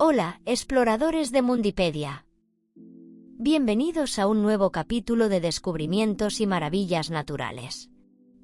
Hola, exploradores de Mundipedia. Bienvenidos a un nuevo capítulo de descubrimientos y maravillas naturales.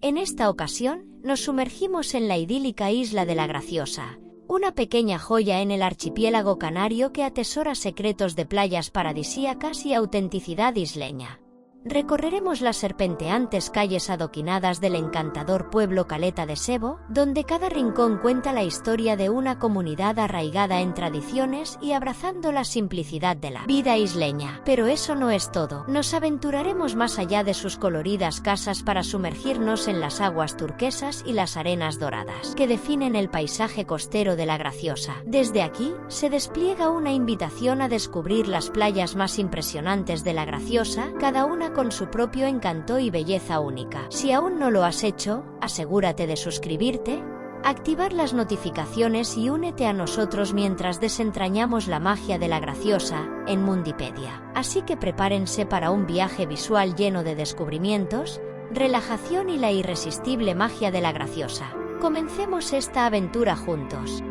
En esta ocasión, nos sumergimos en la idílica isla de La Graciosa, una pequeña joya en el archipiélago canario que atesora secretos de playas paradisíacas y autenticidad isleña. Recorreremos las serpenteantes calles adoquinadas del encantador pueblo Caleta de Sebo, donde cada rincón cuenta la historia de una comunidad arraigada en tradiciones y abrazando la simplicidad de la vida isleña. Pero eso no es todo. Nos aventuraremos más allá de sus coloridas casas para sumergirnos en las aguas turquesas y las arenas doradas que definen el paisaje costero de La Graciosa. Desde aquí, se despliega una invitación a descubrir las playas más impresionantes de La Graciosa, cada una con su propio encanto y belleza única. Si aún no lo has hecho, asegúrate de suscribirte, activar las notificaciones y únete a nosotros mientras desentrañamos la magia de La Graciosa en Mundipedia. Así que prepárense para un viaje visual lleno de descubrimientos, relajación y la irresistible magia de La Graciosa. Comencemos esta aventura juntos.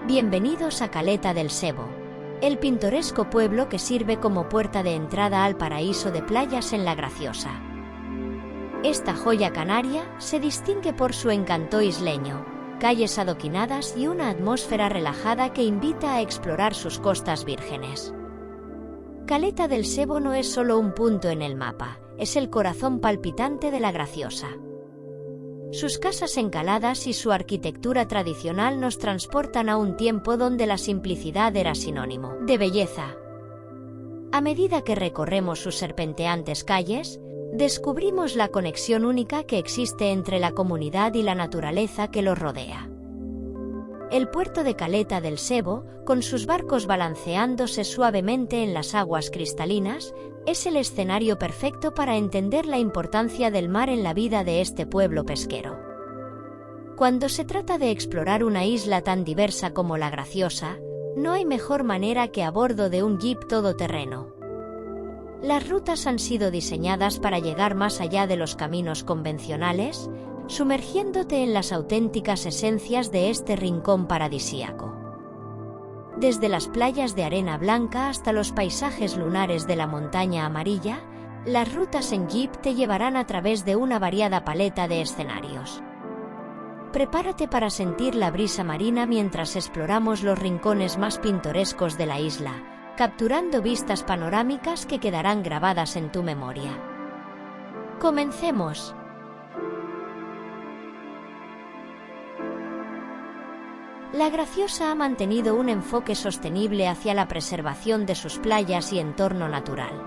Bienvenidos a Caleta del Sebo, el pintoresco pueblo que sirve como puerta de entrada al paraíso de playas en La Graciosa. Esta joya canaria se distingue por su encanto isleño, calles adoquinadas y una atmósfera relajada que invita a explorar sus costas vírgenes. Caleta del Sebo no es solo un punto en el mapa, es el corazón palpitante de La Graciosa. Sus casas encaladas y su arquitectura tradicional nos transportan a un tiempo donde la simplicidad era sinónimo de belleza. A medida que recorremos sus serpenteantes calles, descubrimos la conexión única que existe entre la comunidad y la naturaleza que los rodea. El puerto de Caleta del Sebo, con sus barcos balanceándose suavemente en las aguas cristalinas, es el escenario perfecto para entender la importancia del mar en la vida de este pueblo pesquero. Cuando se trata de explorar una isla tan diversa como La Graciosa, no hay mejor manera que a bordo de un jeep todoterreno. Las rutas han sido diseñadas para llegar más allá de los caminos convencionales, sumergiéndote en las auténticas esencias de este rincón paradisíaco. Desde las playas de arena blanca hasta los paisajes lunares de la montaña amarilla, las rutas en jeep te llevarán a través de una variada paleta de escenarios. Prepárate para sentir la brisa marina mientras exploramos los rincones más pintorescos de la isla, capturando vistas panorámicas que quedarán grabadas en tu memoria. ¡Comencemos! La Graciosa ha mantenido un enfoque sostenible hacia la preservación de sus playas y entorno natural.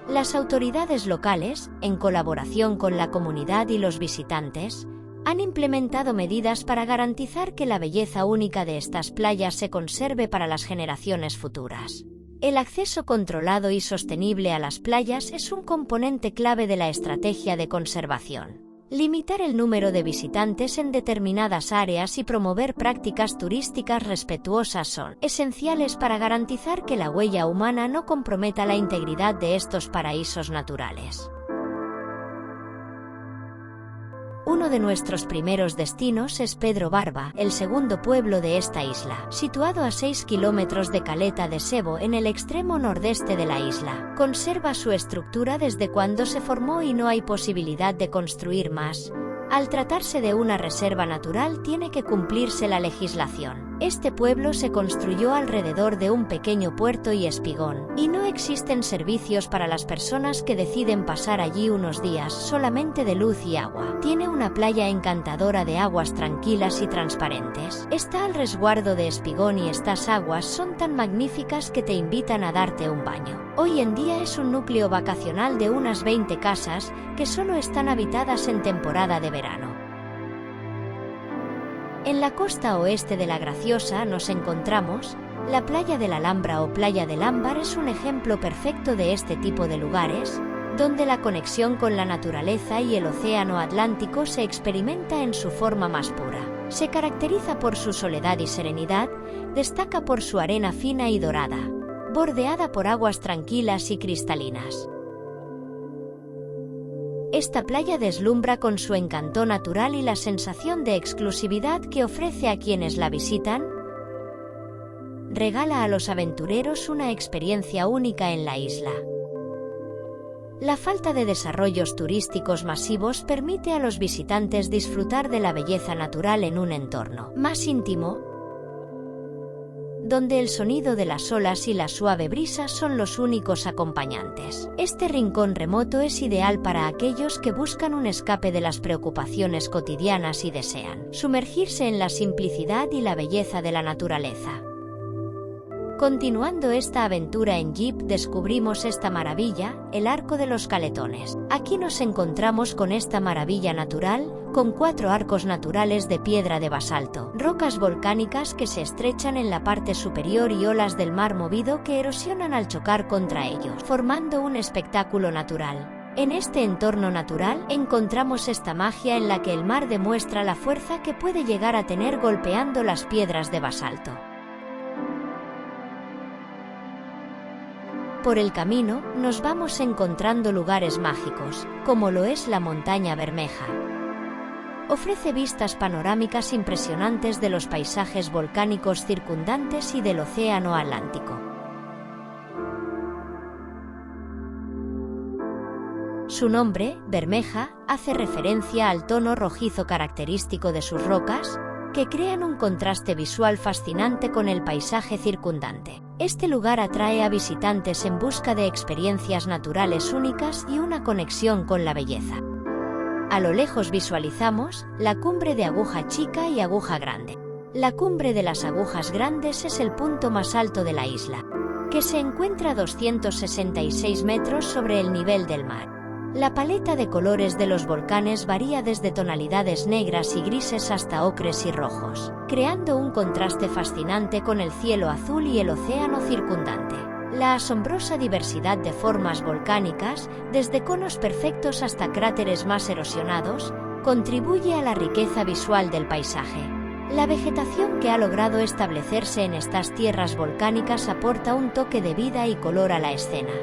Las autoridades locales, en colaboración con la comunidad y los visitantes, han implementado medidas para garantizar que la belleza única de estas playas se conserve para las generaciones futuras. El acceso controlado y sostenible a las playas es un componente clave de la estrategia de conservación. Limitar el número de visitantes en determinadas áreas y promover prácticas turísticas respetuosas son esenciales para garantizar que la huella humana no comprometa la integridad de estos paraísos naturales. Uno de nuestros primeros destinos es Pedro Barba, el segundo pueblo de esta isla, situado a 6 kilómetros de Caleta de Sebo en el extremo nordeste de la isla. Conserva su estructura desde cuando se formó y no hay posibilidad de construir más. Al tratarse de una reserva natural tiene que cumplirse la legislación. Este pueblo se construyó alrededor de un pequeño puerto y espigón, y no existen servicios para las personas que deciden pasar allí unos días solamente de luz y agua. Tiene una playa encantadora de aguas tranquilas y transparentes. Está al resguardo de espigón y estas aguas son tan magníficas que te invitan a darte un baño. Hoy en día es un núcleo vacacional de unas 20 casas que solo están habitadas en temporada de verano. En la costa oeste de La Graciosa nos encontramos, la playa de la Alhambra o playa del Ámbar es un ejemplo perfecto de este tipo de lugares, donde la conexión con la naturaleza y el océano Atlántico se experimenta en su forma más pura. Se caracteriza por su soledad y serenidad, destaca por su arena fina y dorada, bordeada por aguas tranquilas y cristalinas. Esta playa deslumbra con su encanto natural y la sensación de exclusividad que ofrece a quienes la visitan. Regala a los aventureros una experiencia única en la isla. La falta de desarrollos turísticos masivos permite a los visitantes disfrutar de la belleza natural en un entorno más íntimo, donde el sonido de las olas y la suave brisa son los únicos acompañantes. Este rincón remoto es ideal para aquellos que buscan un escape de las preocupaciones cotidianas y desean sumergirse en la simplicidad y la belleza de la naturaleza. Continuando esta aventura en jeep, descubrimos esta maravilla, el Arco de los Caletones. Aquí nos encontramos con esta maravilla natural, con 4 arcos naturales de piedra de basalto, rocas volcánicas que se estrechan en la parte superior y olas del mar movido que erosionan al chocar contra ellos, formando un espectáculo natural. En este entorno natural encontramos esta magia en la que el mar demuestra la fuerza que puede llegar a tener golpeando las piedras de basalto. Por el camino, nos vamos encontrando lugares mágicos, como lo es la Montaña Bermeja. Ofrece vistas panorámicas impresionantes de los paisajes volcánicos circundantes y del Océano Atlántico. Su nombre, Bermeja, hace referencia al tono rojizo característico de sus rocas, que crean un contraste visual fascinante con el paisaje circundante. Este lugar atrae a visitantes en busca de experiencias naturales únicas y una conexión con la belleza. A lo lejos visualizamos la cumbre de Aguja Chica y Aguja Grande. La cumbre de las Agujas Grandes es el punto más alto de la isla, que se encuentra a 266 metros sobre el nivel del mar. La paleta de colores de los volcanes varía desde tonalidades negras y grises hasta ocres y rojos, creando un contraste fascinante con el cielo azul y el océano circundante. La asombrosa diversidad de formas volcánicas, desde conos perfectos hasta cráteres más erosionados, contribuye a la riqueza visual del paisaje. La vegetación que ha logrado establecerse en estas tierras volcánicas aporta un toque de vida y color a la escena,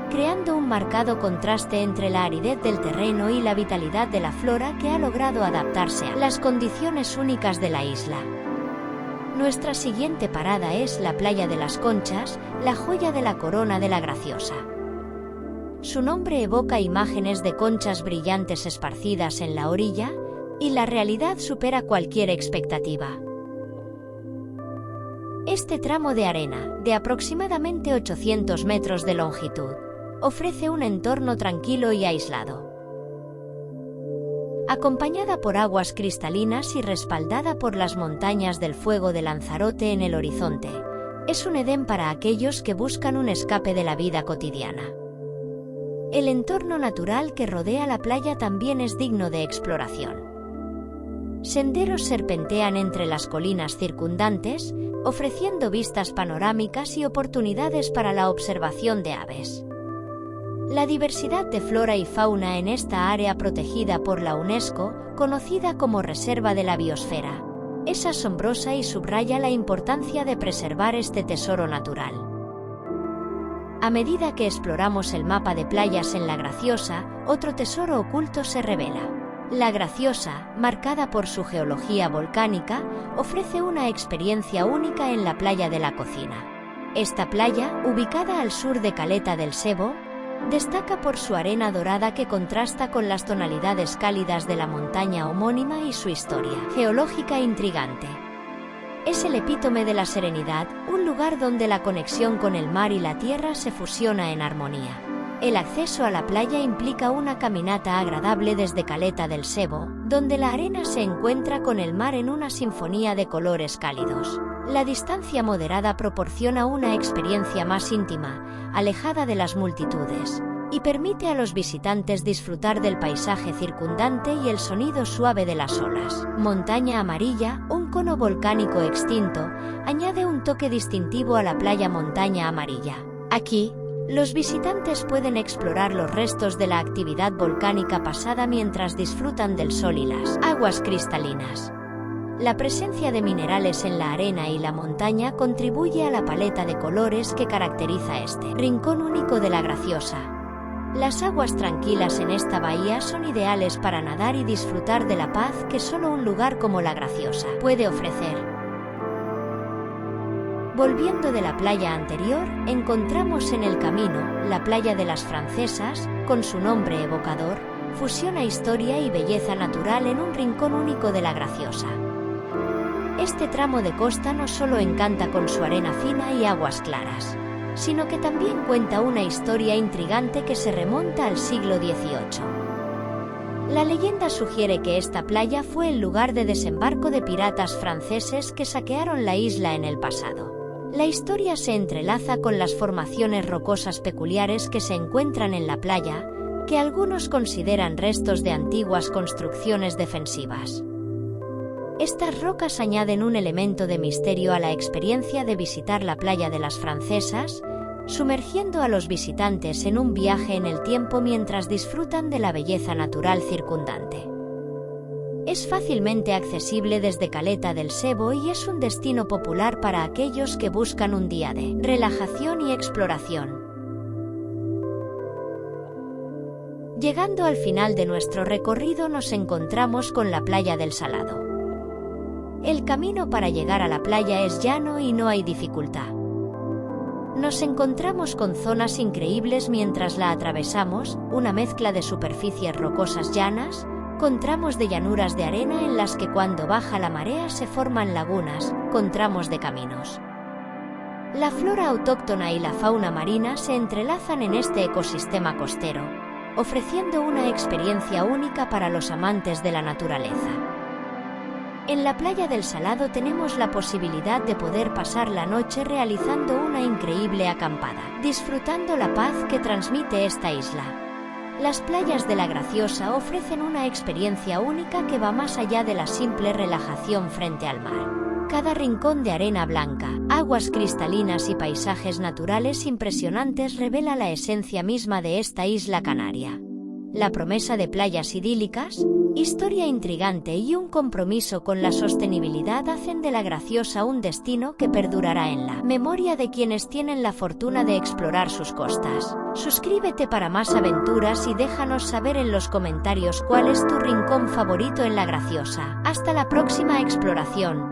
creando un marcado contraste entre la aridez del terreno y la vitalidad de la flora que ha logrado adaptarse a las condiciones únicas de la isla. Nuestra siguiente parada es la Playa de las Conchas, la joya de la corona de la Graciosa. Su nombre evoca imágenes de conchas brillantes esparcidas en la orilla, y la realidad supera cualquier expectativa. Este tramo de arena, de aproximadamente 800 metros de longitud, ofrece un entorno tranquilo y aislado. Acompañada por aguas cristalinas y respaldada por las montañas del fuego de Lanzarote en el horizonte, es un Edén para aquellos que buscan un escape de la vida cotidiana. El entorno natural que rodea la playa también es digno de exploración. Senderos serpentean entre las colinas circundantes, ofreciendo vistas panorámicas y oportunidades para la observación de aves. La diversidad de flora y fauna en esta área protegida por la UNESCO, conocida como Reserva de la Biosfera, es asombrosa y subraya la importancia de preservar este tesoro natural. A medida que exploramos el mapa de playas en La Graciosa, otro tesoro oculto se revela. La Graciosa, marcada por su geología volcánica, ofrece una experiencia única en la playa de la Cocina. Esta playa, ubicada al sur de Caleta del Sebo, destaca por su arena dorada que contrasta con las tonalidades cálidas de la montaña homónima y su historia geológica intrigante. Es el epítome de la serenidad, un lugar donde la conexión con el mar y la tierra se fusiona en armonía. El acceso a la playa implica una caminata agradable desde Caleta del Sebo, donde la arena se encuentra con el mar en una sinfonía de colores cálidos. La distancia moderada proporciona una experiencia más íntima, alejada de las multitudes, y permite a los visitantes disfrutar del paisaje circundante y el sonido suave de las olas. Montaña Amarilla, un cono volcánico extinto, añade un toque distintivo a la playa Montaña Amarilla. Aquí, los visitantes pueden explorar los restos de la actividad volcánica pasada mientras disfrutan del sol y las aguas cristalinas. La presencia de minerales en la arena y la montaña contribuye a la paleta de colores que caracteriza este rincón único de La Graciosa. Las aguas tranquilas en esta bahía son ideales para nadar y disfrutar de la paz que solo un lugar como La Graciosa puede ofrecer. Volviendo de la playa anterior, encontramos en el camino la playa de las Francesas, con su nombre evocador, fusiona historia y belleza natural en un rincón único de La Graciosa. Este tramo de costa no solo encanta con su arena fina y aguas claras, sino que también cuenta una historia intrigante que se remonta al siglo XVIII. La leyenda sugiere que esta playa fue el lugar de desembarco de piratas franceses que saquearon la isla en el pasado. La historia se entrelaza con las formaciones rocosas peculiares que se encuentran en la playa, que algunos consideran restos de antiguas construcciones defensivas. Estas rocas añaden un elemento de misterio a la experiencia de visitar la playa de las Francesas, sumergiendo a los visitantes en un viaje en el tiempo mientras disfrutan de la belleza natural circundante. Es fácilmente accesible desde Caleta del Sebo y es un destino popular para aquellos que buscan un día de relajación y exploración. Llegando al final de nuestro recorrido nos encontramos con la playa del Salado. El camino para llegar a la playa es llano y no hay dificultad. Nos encontramos con zonas increíbles mientras la atravesamos, una mezcla de superficies rocosas llanas, con tramos de llanuras de arena en las que cuando baja la marea se forman lagunas, con tramos de caminos. La flora autóctona y la fauna marina se entrelazan en este ecosistema costero, ofreciendo una experiencia única para los amantes de la naturaleza. En la playa del Salado tenemos la posibilidad de poder pasar la noche realizando una increíble acampada, disfrutando la paz que transmite esta isla. Las playas de La Graciosa ofrecen una experiencia única que va más allá de la simple relajación frente al mar. Cada rincón de arena blanca, aguas cristalinas y paisajes naturales impresionantes revela la esencia misma de esta isla canaria. La promesa de playas idílicas, historia intrigante y un compromiso con la sostenibilidad hacen de La Graciosa un destino que perdurará en la memoria de quienes tienen la fortuna de explorar sus costas. Suscríbete para más aventuras y déjanos saber en los comentarios cuál es tu rincón favorito en La Graciosa. Hasta la próxima exploración.